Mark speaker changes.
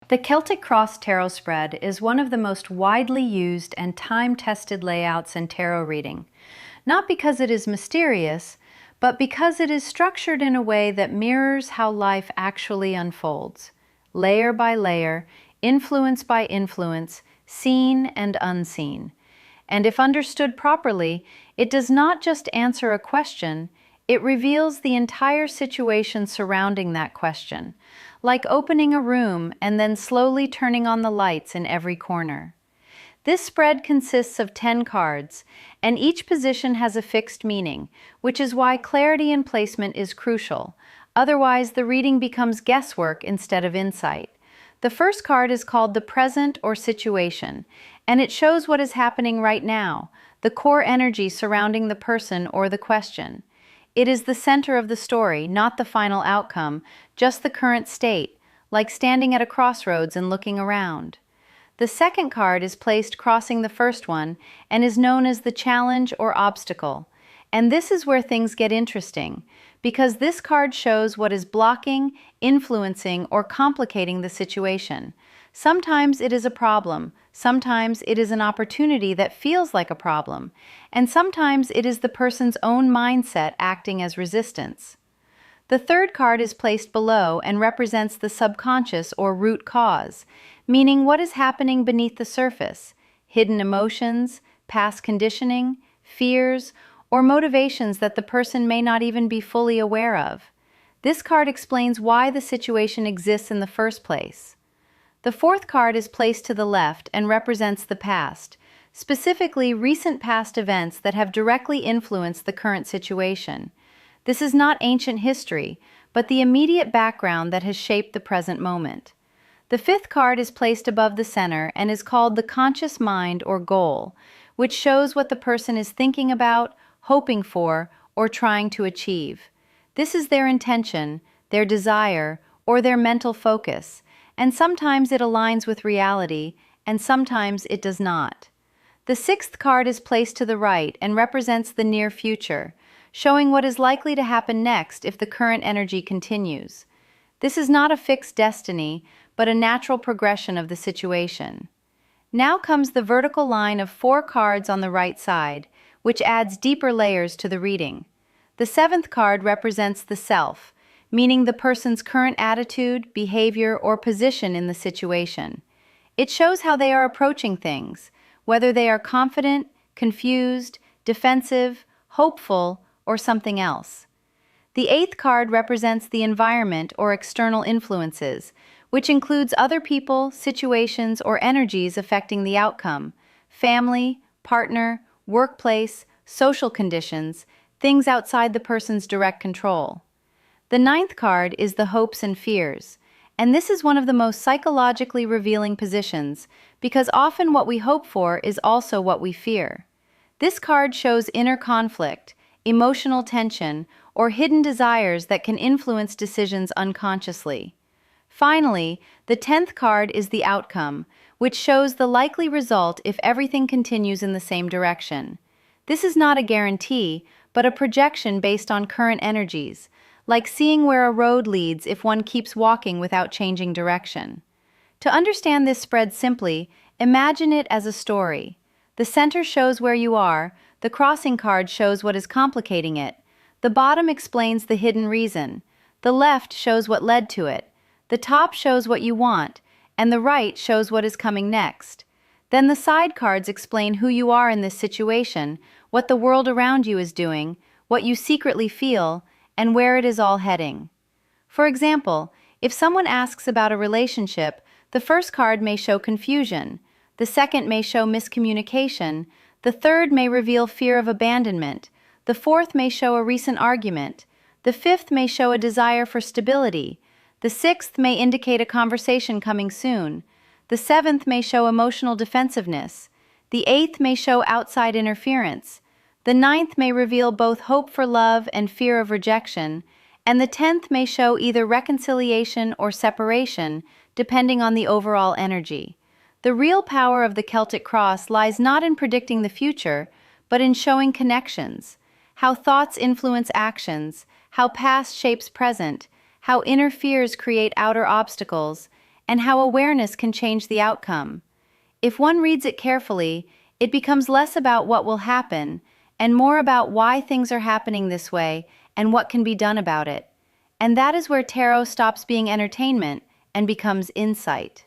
Speaker 1: The Celtic Cross Tarot spread is one of the most widely used and time-tested layouts in tarot reading, not because it is mysterious, but because it is structured in a way that mirrors how life actually unfolds, layer by layer, influence by influence, seen and unseen. And if understood properly, it does not just answer a question, it reveals the entire situation surrounding that question, like opening a room and then slowly turning on the lights in every corner. This spread consists of 10 cards, and each position has a fixed meaning, which is why clarity in placement is crucial. Otherwise, the reading becomes guesswork instead of insight. The first card is called the present or situation, and it shows what is happening right now, the core energy surrounding the person or the question. It is the center of the story, not the final outcome, just the current state, like standing at a crossroads and looking around. The second card is placed crossing the first one and is known as the challenge or obstacle. And this is where things get interesting, because this card shows what is blocking, influencing, or complicating the situation. Sometimes it is a problem, sometimes it is an opportunity that feels like a problem, and sometimes it is the person's own mindset acting as resistance. The third card is placed below and represents the subconscious or root cause, meaning what is happening beneath the surface, hidden emotions, past conditioning, fears, or motivations that the person may not even be fully aware of. This card explains why the situation exists in the first place. The fourth card is placed to the left and represents the past, specifically recent past events that have directly influenced the current situation. This is not ancient history, but the immediate background that has shaped the present moment. The fifth card is placed above the center and is called the conscious mind or goal, which shows what the person is thinking about, hoping for, or trying to achieve. This is their intention, their desire, or their mental focus, and sometimes it aligns with reality, and sometimes it does not. The sixth card is placed to the right and represents the near future, showing what is likely to happen next if the current energy continues. This is not a fixed destiny, but a natural progression of the situation. Now comes the vertical line of 4 cards on the right side, which adds deeper layers to the reading. The seventh card represents the self, meaning the person's current attitude, behavior, or position in the situation. It shows how they are approaching things, whether they are confident, confused, defensive, hopeful, or something else. The eighth card represents the environment or external influences, which includes other people, situations, or energies affecting the outcome: family, partner, workplace, social conditions, things outside the person's direct control. The ninth card is the hopes and fears, and this is one of the most psychologically revealing positions, because often what we hope for is also what we fear. This card shows inner conflict, emotional tension, or hidden desires that can influence decisions unconsciously. Finally, the 10th card is the outcome, which shows the likely result if everything continues in the same direction. This is not a guarantee, but a projection based on current energies, like seeing where a road leads if one keeps walking without changing direction. To understand this spread simply, imagine it as a story. The center shows where you are, the crossing card shows what is complicating it, the bottom explains the hidden reason, the left shows what led to it, the top shows what you want, and the right shows what is coming next. Then the side cards explain who you are in this situation, what the world around you is doing, what you secretly feel, and where it is all heading. For example, if someone asks about a relationship, the first card may show confusion, the second may show miscommunication, the third may reveal fear of abandonment, the fourth may show a recent argument, the fifth may show a desire for stability, the sixth may indicate a conversation coming soon, the seventh may show emotional defensiveness, the eighth may show outside interference, the ninth may reveal both hope for love and fear of rejection, and the 10th may show either reconciliation or separation, depending on the overall energy. The real power of the Celtic cross lies not in predicting the future, but in showing connections, how thoughts influence actions, how past shapes present, how inner fears create outer obstacles, and how awareness can change the outcome. If one reads it carefully, it becomes less about what will happen and more about why things are happening this way and what can be done about it. And that is where tarot stops being entertainment and becomes insight.